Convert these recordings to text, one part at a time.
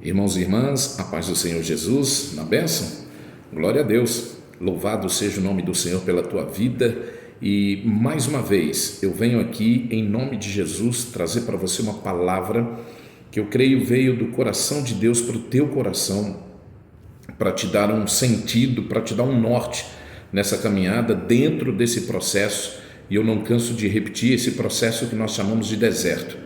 Irmãos e irmãs, a paz do Senhor Jesus, na bênção, glória a Deus, louvado seja o nome do Senhor pela tua vida e mais uma vez eu venho aqui em nome de Jesus trazer para você uma palavra que eu creio veio do coração de Deus para o teu coração, para te dar um sentido, para te dar um norte nessa caminhada dentro desse processo, e eu não canso de repetir esse processo que nós chamamos de deserto,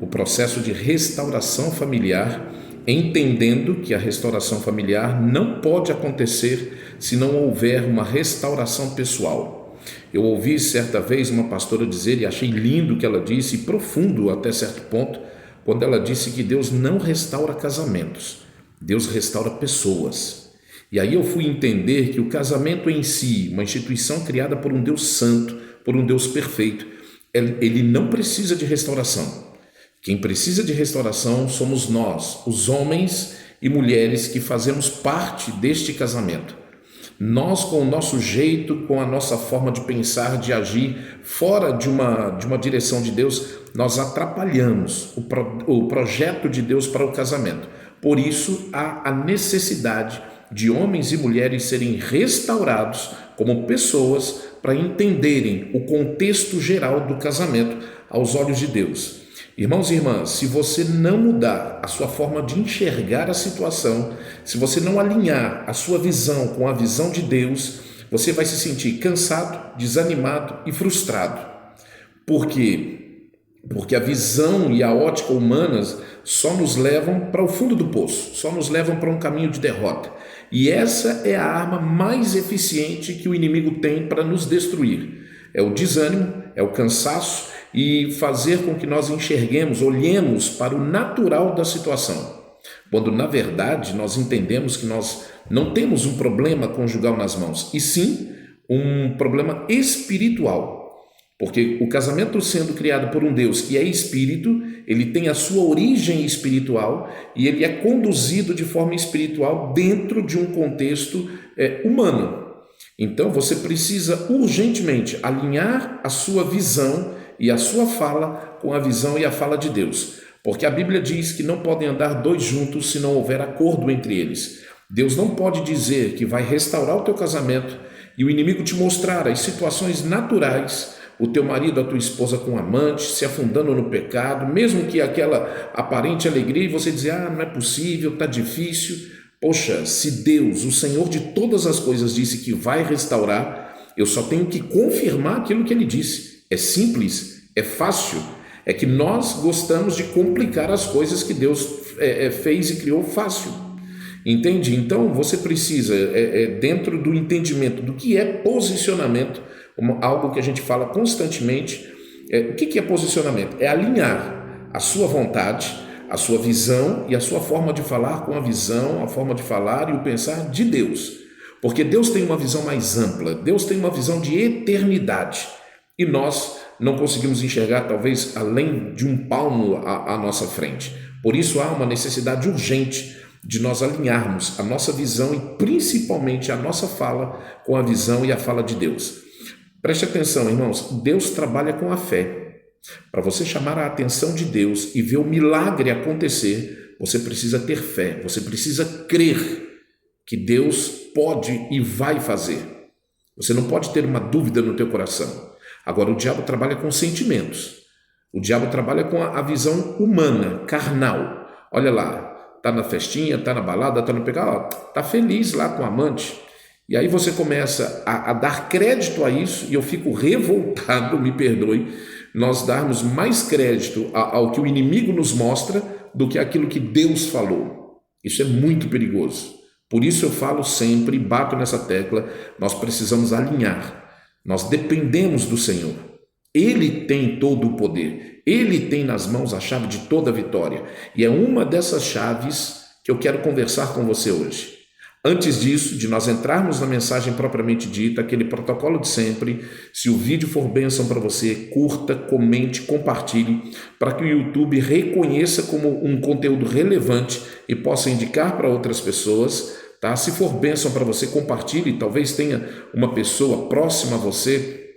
o processo de restauração familiar, entendendo que a restauração familiar não pode acontecer se não houver uma restauração pessoal. Eu ouvi certa vez uma pastora dizer, e achei lindo o que ela disse, e profundo até certo ponto, quando ela disse que Deus não restaura casamentos, Deus restaura pessoas. E aí eu fui entender que o casamento em si, uma instituição criada por um Deus santo, por um Deus perfeito, ele não precisa de restauração. Quem precisa de restauração somos nós, os homens e mulheres que fazemos parte deste casamento. Nós, com o nosso jeito, com a nossa forma de pensar, de agir, fora de uma direção de Deus, nós atrapalhamos o projeto de Deus para o casamento. Por isso, há a necessidade de homens e mulheres serem restaurados como pessoas para entenderem o contexto geral do casamento aos olhos de Deus. Irmãos e irmãs, se você não mudar a sua forma de enxergar a situação, se você não alinhar a sua visão com a visão de Deus, você vai se sentir cansado, desanimado e frustrado. Por quê? Porque a visão e a ótica humanas só nos levam para o fundo do poço, só nos levam para um caminho de derrota. E essa é a arma mais eficiente que o inimigo tem para nos destruir. É o desânimo, é o cansaço e fazer com que nós enxerguemos, olhemos para o natural da situação. Quando, na verdade, nós entendemos que nós não temos um problema conjugal nas mãos, e sim um problema espiritual. Porque o casamento sendo criado por um Deus que é espírito, ele tem a sua origem espiritual e ele é conduzido de forma espiritual dentro de um contexto humano. Então você precisa urgentemente alinhar a sua visão e a sua fala com a visão e a fala de Deus. Porque a Bíblia diz que não podem andar dois juntos se não houver acordo entre eles. Deus não pode dizer que vai restaurar o teu casamento e o inimigo te mostrar as situações naturais, o teu marido, a tua esposa com amante, se afundando no pecado, mesmo que aquela aparente alegria, e você dizer, não é possível, está difícil. Poxa, se Deus, o Senhor de todas as coisas, disse que vai restaurar, eu só tenho que confirmar aquilo que Ele disse. É simples, é fácil, é que nós gostamos de complicar as coisas que Deus fez e criou fácil. Entende? Então você precisa, dentro do entendimento do que é posicionamento, algo que a gente fala constantemente, o que é posicionamento? É alinhar a sua vontade, a sua visão e a sua forma de falar com a visão, a forma de falar e o pensar de Deus. Porque Deus tem uma visão mais ampla, Deus tem uma visão de eternidade e nós não conseguimos enxergar talvez além de um palmo à nossa frente. Por isso há uma necessidade urgente de nós alinharmos a nossa visão e principalmente a nossa fala com a visão e a fala de Deus. Preste atenção, irmãos, Deus trabalha com a fé. Para você chamar a atenção de Deus e ver o milagre acontecer, você precisa ter fé, você precisa crer que Deus pode e vai fazer. Você não pode ter uma dúvida no teu coração. Agora, o diabo trabalha com sentimentos. O diabo trabalha com a visão humana, carnal. Olha lá, está na festinha, está na balada, está no pecado, está feliz lá com o amante. E aí você começa a dar crédito a isso, e eu fico revoltado, me perdoe, nós darmos mais crédito ao que o inimigo nos mostra do que aquilo que Deus falou. Isso é muito perigoso. Por isso eu falo sempre, bato nessa tecla, nós precisamos alinhar. Nós dependemos do Senhor. Ele tem todo o poder. Ele tem nas mãos a chave de toda a vitória. E é uma dessas chaves que eu quero conversar com você hoje. Antes disso, de nós entrarmos na mensagem propriamente dita, aquele protocolo de sempre, se o vídeo for bênção para você, curta, comente, compartilhe, para que o YouTube reconheça como um conteúdo relevante e possa indicar para outras pessoas, tá? Se for bênção para você, compartilhe, talvez tenha uma pessoa próxima a você,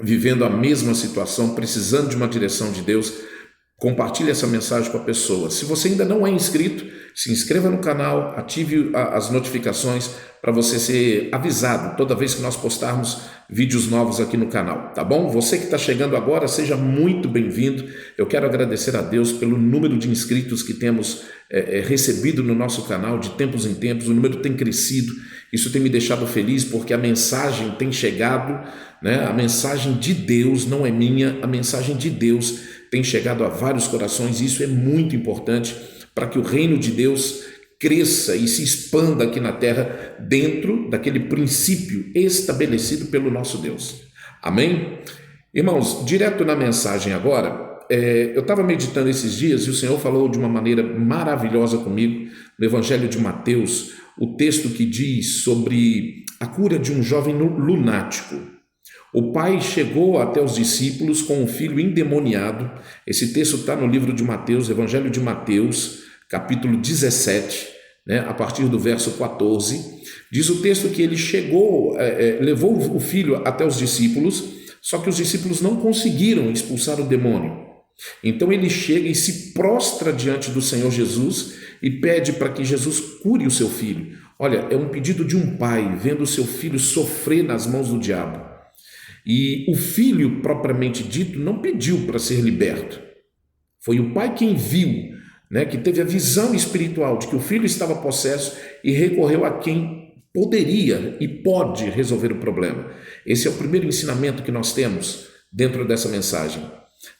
vivendo a mesma situação, precisando de uma direção de Deus. Compartilhe essa mensagem com a pessoa. Se você ainda não é inscrito, Se inscreva no canal, ative as notificações para você ser avisado toda vez que nós postarmos vídeos novos aqui no canal, tá bom? Você que está chegando agora, seja muito bem-vindo. Eu quero agradecer a Deus pelo número de inscritos que temos recebido no nosso canal de tempos em tempos. O número tem crescido, isso tem me deixado feliz porque a mensagem tem chegado, né? A mensagem de Deus não é minha, a mensagem de Deus tem chegado a vários corações e isso é muito importante para que o reino de Deus cresça e se expanda aqui na terra dentro daquele princípio estabelecido pelo nosso Deus. Amém? Irmãos, direto na mensagem agora, eu estava meditando esses dias e o Senhor falou de uma maneira maravilhosa comigo no Evangelho de Mateus, o texto que diz sobre a cura de um jovem lunático. O pai chegou até os discípulos com um filho endemoniado. Esse texto está no livro de Mateus, Evangelho de Mateus, capítulo 17, né, a partir do verso 14. Diz o texto que ele chegou, levou o filho até os discípulos, só que os discípulos não conseguiram expulsar o demônio. Então ele chega e se prostra diante do Senhor Jesus e pede para que Jesus cure o seu filho. Olha, é um pedido de um pai vendo o seu filho sofrer nas mãos do diabo. E o filho, propriamente dito, não pediu para ser liberto. Foi o pai quem viu, né, que teve a visão espiritual de que o filho estava possesso e recorreu a quem poderia e pode resolver o problema. Esse é o primeiro ensinamento que nós temos dentro dessa mensagem.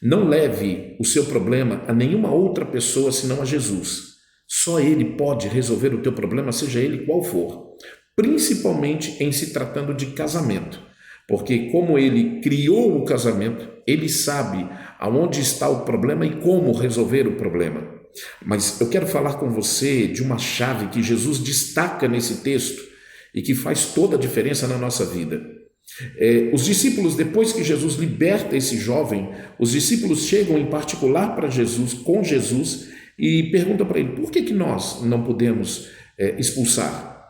Não leve o seu problema a nenhuma outra pessoa senão a Jesus. Só Ele pode resolver o teu problema, seja ele qual for, principalmente em se tratando de casamento. Porque como ele criou o casamento, ele sabe aonde está o problema e como resolver o problema. Mas eu quero falar com você de uma chave que Jesus destaca nesse texto e que faz toda a diferença na nossa vida. Os discípulos, depois que Jesus liberta esse jovem, os discípulos chegam em particular para Jesus, com Jesus, e perguntam para ele, por que nós não podemos expulsar?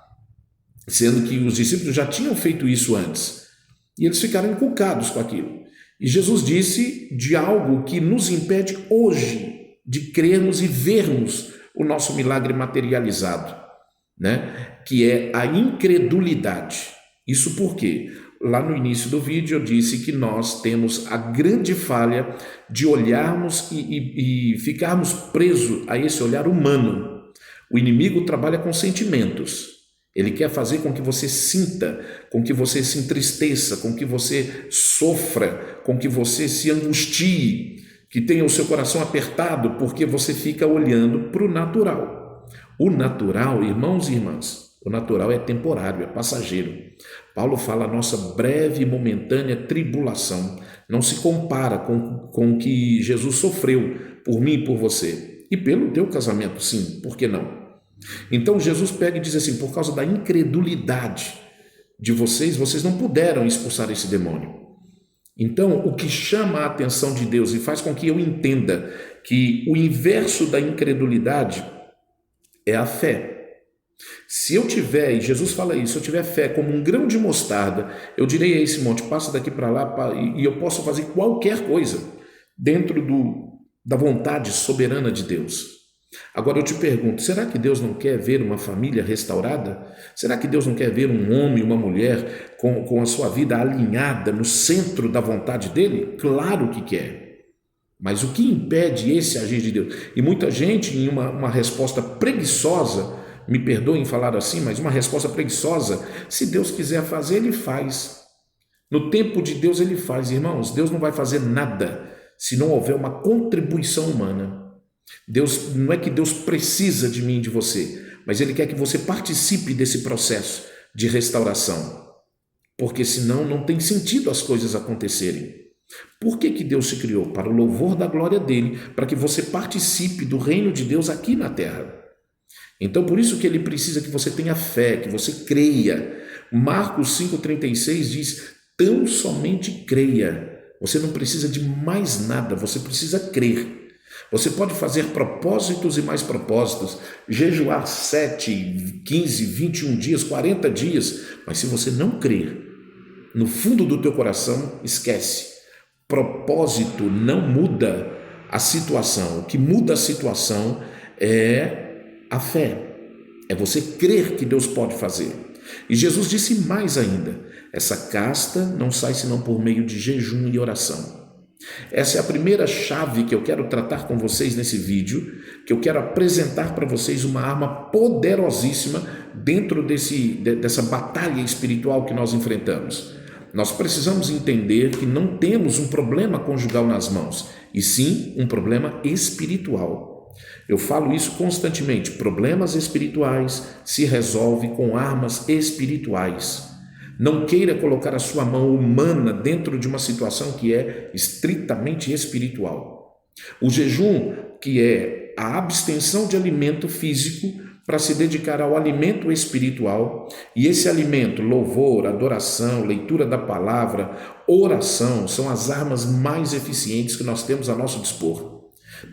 Sendo que os discípulos já tinham feito isso antes. E eles ficaram encucados com aquilo. E Jesus disse de algo que nos impede hoje de crermos e vermos o nosso milagre materializado, né? Que é a incredulidade. Isso por quê? Lá no início do vídeo eu disse que nós temos a grande falha de olharmos e ficarmos presos a esse olhar humano. O inimigo trabalha com sentimentos. Ele quer fazer com que você sinta, com que você se entristeça, com que você sofra, com que você se angustie, que tenha o seu coração apertado, porque você fica olhando para o natural. O natural, irmãos e irmãs, o natural é temporário, é passageiro. Paulo fala, a nossa breve e momentânea tribulação não se compara com o que Jesus sofreu por mim e por você. E pelo teu casamento, sim, por que não? Então Jesus pega e diz assim, por causa da incredulidade de vocês não puderam expulsar esse demônio. Então o que chama a atenção de Deus e faz com que eu entenda que o inverso da incredulidade é a fé. Se eu tiver, e Jesus fala isso, se eu tiver fé como um grão de mostarda, eu direi a esse monte, passa daqui para lá e eu posso fazer qualquer coisa dentro da vontade soberana de Deus. Agora eu te pergunto, será que Deus não quer ver uma família restaurada? Será que Deus não quer ver um homem e uma mulher com a sua vida alinhada no centro da vontade dele? Claro que quer. Mas o que impede esse agir de Deus? E muita gente, em uma resposta preguiçosa, me perdoem falar assim, mas uma resposta preguiçosa, se Deus quiser fazer, Ele faz. No tempo de Deus Ele faz, irmãos. Deus não vai fazer nada se não houver uma contribuição humana. Deus, não é que Deus precisa de mim e de você, mas Ele quer que você participe desse processo de restauração, porque senão não tem sentido as coisas acontecerem. Por que Deus te criou? Para o louvor da glória dEle, para que você participe do reino de Deus aqui na terra. Então por isso que Ele precisa que você tenha fé, que você creia. Marcos 5,36 diz, tão somente creia. Você não precisa de mais nada, você precisa crer. Você pode fazer propósitos e mais propósitos, jejuar 7, 15, 21 dias, 40 dias, mas se você não crer, no fundo do teu coração, esquece. Propósito não muda a situação. O que muda a situação é a fé. É você crer que Deus pode fazer. E Jesus disse mais ainda: essa casta não sai senão por meio de jejum e oração. Essa é a primeira chave que eu quero tratar com vocês nesse vídeo, que eu quero apresentar para vocês uma arma poderosíssima dentro dessa batalha espiritual que nós enfrentamos. Nós precisamos entender que não temos um problema conjugal nas mãos, e sim um problema espiritual. Eu falo isso constantemente: problemas espirituais se resolvem com armas espirituais. Não queira colocar a sua mão humana dentro de uma situação que é estritamente espiritual. O jejum, que é a abstenção de alimento físico para se dedicar ao alimento espiritual, e esse alimento, louvor, adoração, leitura da palavra, oração, são as armas mais eficientes que nós temos a nosso dispor.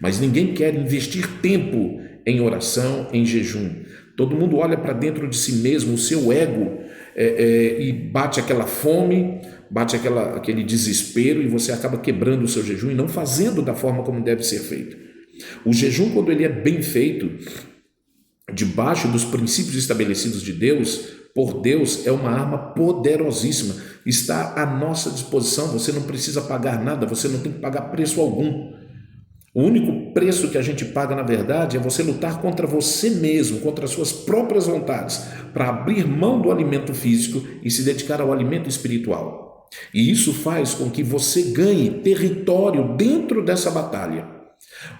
Mas ninguém quer investir tempo em oração, em jejum. Todo mundo olha para dentro de si mesmo, o seu ego, e bate aquela fome, bate aquele desespero, e você acaba quebrando o seu jejum e não fazendo da forma como deve ser feito. O jejum, quando ele é bem feito, debaixo dos princípios estabelecidos de Deus, por Deus, é uma arma poderosíssima, está à nossa disposição. Você não precisa pagar nada, você não tem que pagar preço algum. O único preço que a gente paga, na verdade, é você lutar contra você mesmo, contra as suas próprias vontades, para abrir mão do alimento físico e se dedicar ao alimento espiritual. E isso faz com que você ganhe território dentro dessa batalha.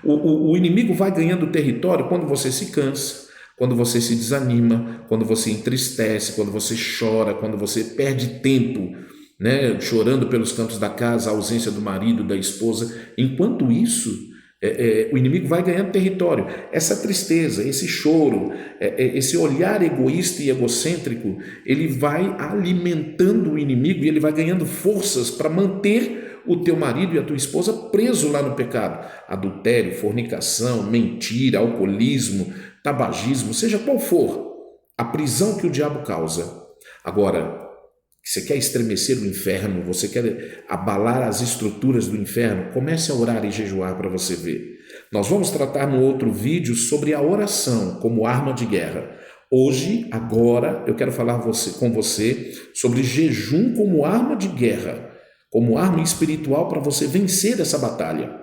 O inimigo vai ganhando território quando você se cansa, quando você se desanima, quando você entristece, quando você chora, quando você perde tempo, chorando pelos cantos da casa, a ausência do marido, da esposa. Enquanto isso, o inimigo vai ganhando território. Essa tristeza, esse choro, esse olhar egoísta e egocêntrico, ele vai alimentando o inimigo e ele vai ganhando forças para manter o teu marido e a tua esposa preso lá no pecado. Adultério, fornicação, mentira, alcoolismo, tabagismo, seja qual for a prisão que o diabo causa. Agora, você quer estremecer o inferno, você quer abalar as estruturas do inferno, comece a orar e jejuar para você ver. Nós vamos tratar no outro vídeo sobre a oração como arma de guerra. Hoje, agora, eu quero falar com você sobre jejum como arma de guerra, como arma espiritual para você vencer essa batalha.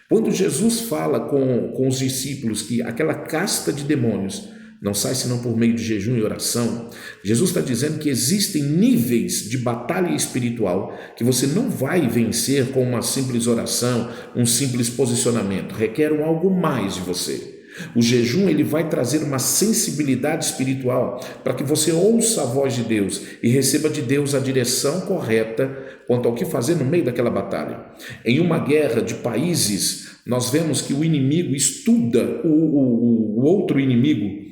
Quando Jesus fala com os discípulos que aquela casta de demônios não sai senão por meio de jejum e oração, Jesus está dizendo que existem níveis de batalha espiritual que você não vai vencer com uma simples oração, um simples posicionamento. Requer algo mais de você. O jejum, ele vai trazer uma sensibilidade espiritual para que você ouça a voz de Deus e receba de Deus a direção correta quanto ao que fazer no meio daquela batalha. Em uma guerra de países, nós vemos que o inimigo estuda o outro inimigo,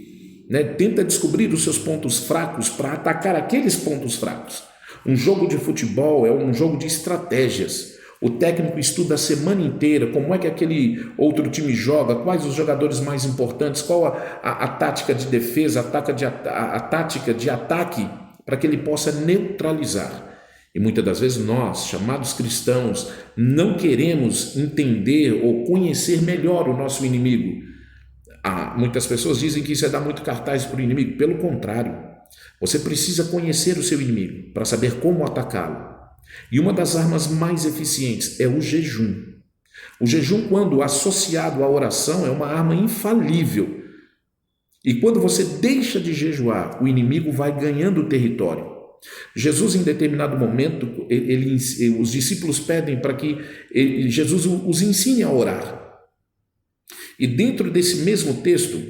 tenta descobrir os seus pontos fracos para atacar aqueles pontos fracos. Um jogo de futebol é um jogo de estratégias. O técnico estuda a semana inteira como é que aquele outro time joga, quais os jogadores mais importantes, qual a tática de defesa, a tática de ataque, para que ele possa neutralizar. E muitas das vezes nós, chamados cristãos, não queremos entender ou conhecer melhor o nosso inimigo. Muitas pessoas dizem que isso é dar muito cartaz para o inimigo. Pelo contrário, você precisa conhecer o seu inimigo para saber como atacá-lo. E uma das armas mais eficientes é o jejum. O jejum, quando associado à oração, é uma arma infalível. E quando você deixa de jejuar, o inimigo vai ganhando território. Jesus, em determinado momento, os discípulos pedem para que Jesus os ensine a orar. E dentro desse mesmo texto,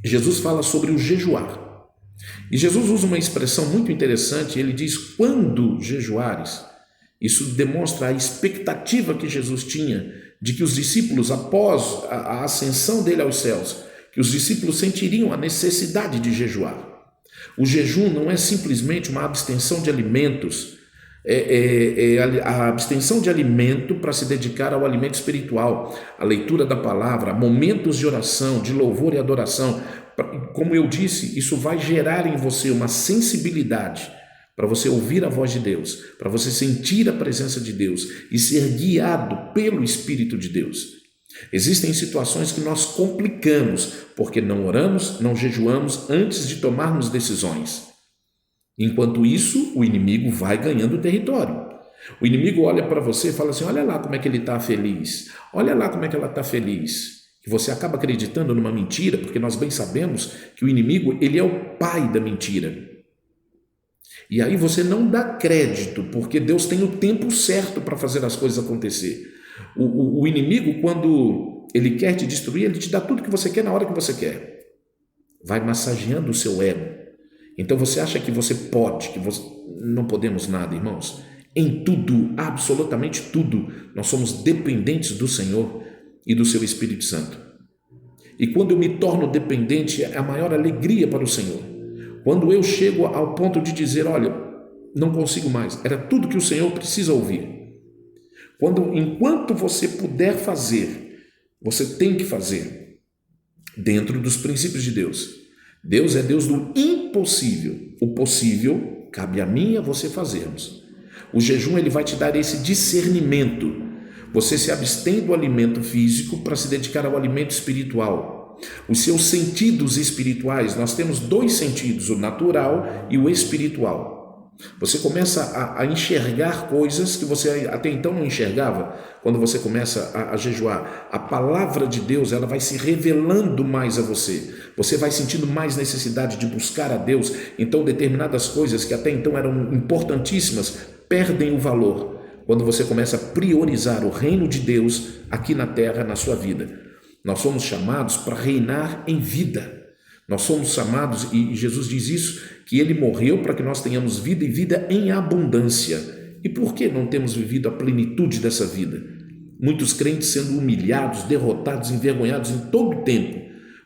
Jesus fala sobre o jejuar. E Jesus usa uma expressão muito interessante, ele diz: quando jejuares. Isso demonstra a expectativa que Jesus tinha de que os discípulos, após a ascensão dele aos céus, que os discípulos sentiriam a necessidade de jejuar. O jejum não é simplesmente uma abstenção de alimentos, a abstenção de alimento para se dedicar ao alimento espiritual, a leitura da palavra, momentos de oração, de louvor e adoração. Como eu disse, isso vai gerar em você uma sensibilidade para você ouvir a voz de Deus, para você sentir a presença de Deus e ser guiado pelo Espírito de Deus. Existem situações que nós complicamos porque não oramos, não jejuamos antes de tomarmos decisões. Enquanto isso, o inimigo vai ganhando território. O inimigo olha para você e fala assim: olha lá como é que ele está feliz, olha lá como é que ela está feliz. E você acaba acreditando numa mentira, porque nós bem sabemos que o inimigo, ele é o pai da mentira. E aí você não dá crédito, porque Deus tem o tempo certo para fazer as coisas acontecer. O inimigo, quando ele quer te destruir, ele te dá tudo que você quer na hora que você quer. Vai massageando o seu ego. Então você acha que você pode, que você... Não podemos nada, irmãos. Em tudo, absolutamente tudo, nós somos dependentes do Senhor e do seu Espírito Santo. E quando eu me torno dependente, é a maior alegria para o Senhor. Quando eu chego ao ponto de dizer: olha, não consigo mais, era tudo que o Senhor precisa ouvir. Enquanto você puder fazer, você tem que fazer dentro dos princípios de Deus. Deus é Deus do impossível. O possível cabe a mim e a você fazermos. O jejum, ele vai te dar esse discernimento. Você se abstém do alimento físico para se dedicar ao alimento espiritual. Os seus sentidos espirituais, nós temos dois sentidos, o natural e o espiritual. Você começa a enxergar coisas que você até então não enxergava. Quando você começa a jejuar, a palavra de Deus, ela vai se revelando mais a você. Você vai sentindo mais necessidade de buscar a Deus. Então determinadas coisas que até então eram importantíssimas perdem o valor quando você começa a priorizar o reino de Deus aqui na terra, na sua vida. Nós somos chamados para reinar em vida. Nós somos chamados, e Jesus diz isso, que ele morreu para que nós tenhamos vida e vida em abundância. E por que não temos vivido a plenitude dessa vida? Muitos crentes sendo humilhados, derrotados, envergonhados em todo o tempo,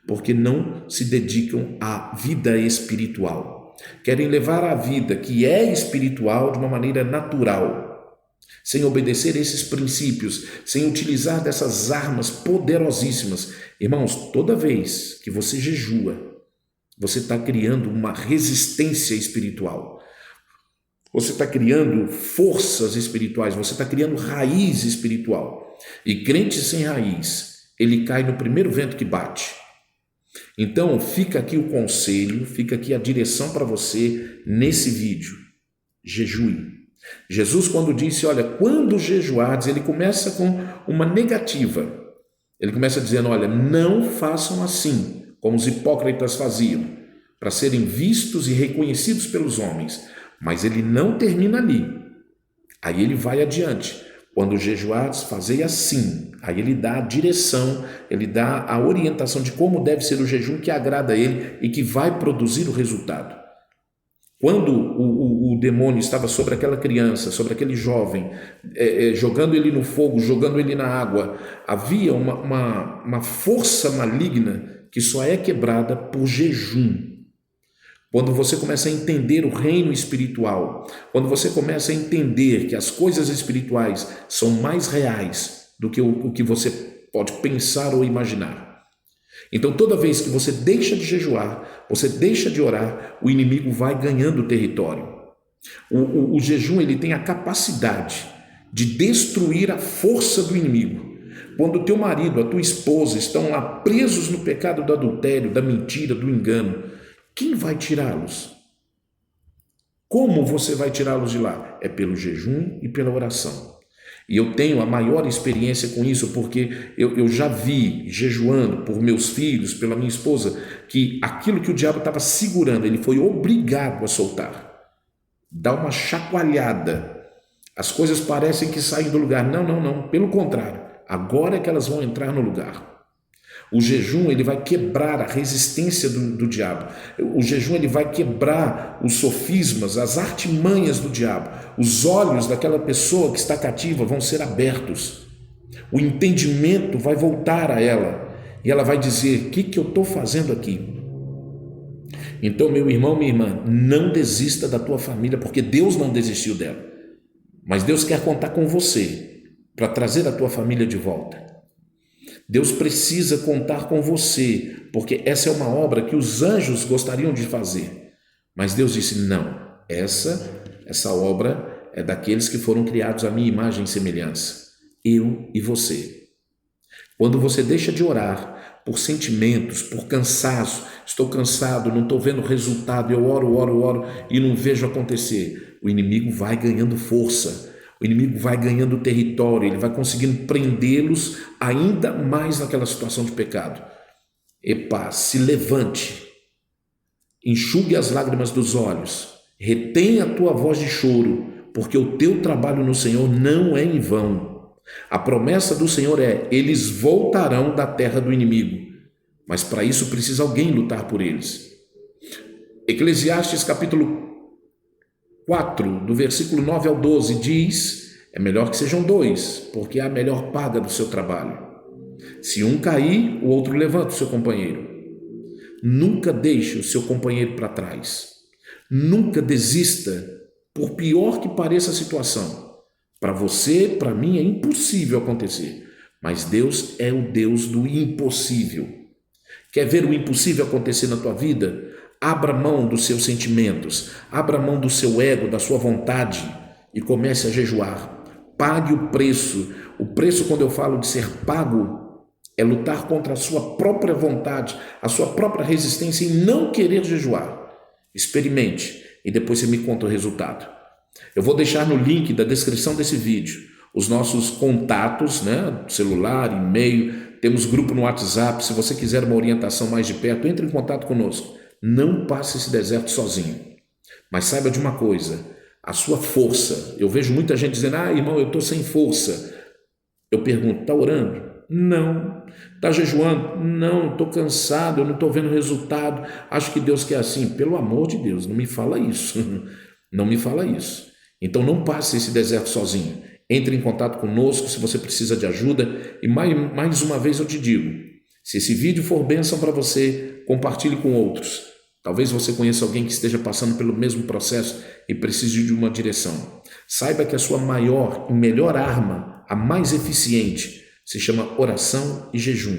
porque não se dedicam à vida espiritual. Querem levar a vida que é espiritual de uma maneira natural, sem obedecer esses princípios, sem utilizar dessas armas poderosíssimas. Irmãos, toda vez que você jejua, você está criando uma resistência espiritual. Você está criando forças espirituais, você está criando raiz espiritual. E crente sem raiz, ele cai no primeiro vento que bate. Então, fica aqui o conselho, fica aqui a direção para você nesse vídeo. Jejue. Jesus, quando disse, olha, quando jejuardes, ele começa com uma negativa. Ele começa dizendo, olha, não façam assim, como os hipócritas faziam, para serem vistos e reconhecidos pelos homens. Mas ele não termina ali. Aí ele vai adiante. Quando jejuardes, fazei assim. Aí ele dá a direção, ele dá a orientação de como deve ser o jejum que agrada a ele e que vai produzir o resultado. Quando o demônio estava sobre aquela criança, sobre aquele jovem, jogando ele no fogo, jogando ele na água, havia uma força maligna que só é quebrada por jejum. Quando você começa a entender o reino espiritual, quando você começa a entender que as coisas espirituais são mais reais do que o que você pode pensar ou imaginar. Então, toda vez que você deixa de jejuar, você deixa de orar, o inimigo vai ganhando território. O jejum, ele tem a capacidade de destruir a força do inimigo. Quando o teu marido, a tua esposa estão lá presos no pecado do adultério, da mentira, do engano, quem vai tirá-los? Como você vai tirá-los de lá? É pelo jejum e pela oração. E eu tenho a maior experiência com isso, porque eu já vi, jejuando por meus filhos, pela minha esposa, que aquilo que o diabo estava segurando, ele foi obrigado a soltar. Dá uma chacoalhada. As coisas parecem que saem do lugar. Não. Pelo contrário, agora é que elas vão entrar no lugar. O jejum, ele vai quebrar a resistência do diabo. O jejum, ele vai quebrar os sofismas, as artimanhas do diabo. Os olhos daquela pessoa que está cativa vão ser abertos. O entendimento vai voltar a ela. E ela vai dizer, o que eu estou fazendo aqui? Então, meu irmão, minha irmã, não desista da tua família, porque Deus não desistiu dela. Mas Deus quer contar com você para trazer a tua família de volta. Deus precisa contar com você, porque essa é uma obra que os anjos gostariam de fazer. Mas Deus disse, não, essa obra é daqueles que foram criados à minha imagem e semelhança, eu e você. Quando você deixa de orar por sentimentos, por cansaço, estou cansado, não estou vendo resultado, eu oro e não vejo acontecer, o inimigo vai ganhando força, o inimigo vai ganhando território, ele vai conseguindo prendê-los ainda mais naquela situação de pecado. Epa, se levante, enxugue as lágrimas dos olhos, retenha a tua voz de choro, porque o teu trabalho no Senhor não é em vão. A promessa do Senhor é: eles voltarão da terra do inimigo, mas para isso precisa alguém lutar por eles. Eclesiastes capítulo 4, do versículo 9 ao 12, diz: é melhor que sejam dois, porque há a melhor paga do seu trabalho. Se um cair, o outro levanta o seu companheiro. Nunca deixe o seu companheiro para trás. Nunca desista, por pior que pareça a situação. Para você, para mim, é impossível acontecer, mas Deus é o Deus do impossível. Quer ver o impossível acontecer na tua vida? Abra mão dos seus sentimentos, abra mão do seu ego, da sua vontade e comece a jejuar. Pague o preço. O preço, quando eu falo de ser pago, é lutar contra a sua própria vontade, a sua própria resistência em não querer jejuar. Experimente e depois você me conta o resultado. Eu vou deixar no link da descrição desse vídeo os nossos contatos, né? Celular, e-mail, temos grupo no WhatsApp. Se você quiser uma orientação mais de perto, entre em contato conosco. Não passe esse deserto sozinho. Mas saiba de uma coisa, a sua força. Eu vejo muita gente dizendo: irmão, eu estou sem força. Eu pergunto: está orando? Não. Está jejuando? Não, estou cansado, eu não estou vendo resultado, acho que Deus quer assim. Pelo amor de Deus, não me fala isso. Não me fala isso. Então não passe esse deserto sozinho. Entre em contato conosco se você precisa de ajuda. E mais uma vez eu te digo, se esse vídeo for bênção para você, compartilhe com outros. Talvez você conheça alguém que esteja passando pelo mesmo processo e precise de uma direção. Saiba que a sua maior e melhor arma, a mais eficiente, se chama oração e jejum.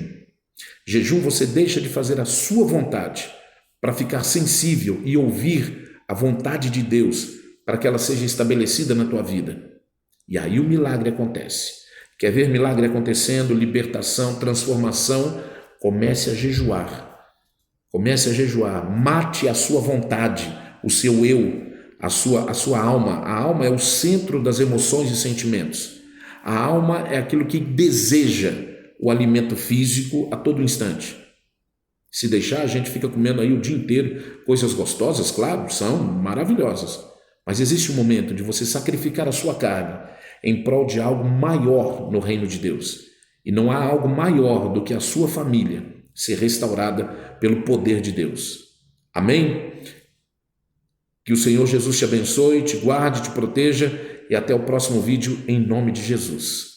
Jejum, você deixa de fazer a sua vontade para ficar sensível e ouvir a vontade de Deus para que ela seja estabelecida na tua vida. E aí o milagre acontece. Quer ver milagre acontecendo, libertação, transformação? Comece a jejuar. Comece a jejuar. Mate a sua vontade, o seu eu, a sua alma. A alma é o centro das emoções e sentimentos. A alma é aquilo que deseja o alimento físico a todo instante. Se deixar, a gente fica comendo aí o dia inteiro coisas gostosas, claro, são maravilhosas. Mas existe um momento de você sacrificar a sua carne em prol de algo maior no reino de Deus. E não há algo maior do que a sua família ser restaurada pelo poder de Deus. Amém? Que o Senhor Jesus te abençoe, te guarde, te proteja e até o próximo vídeo em nome de Jesus.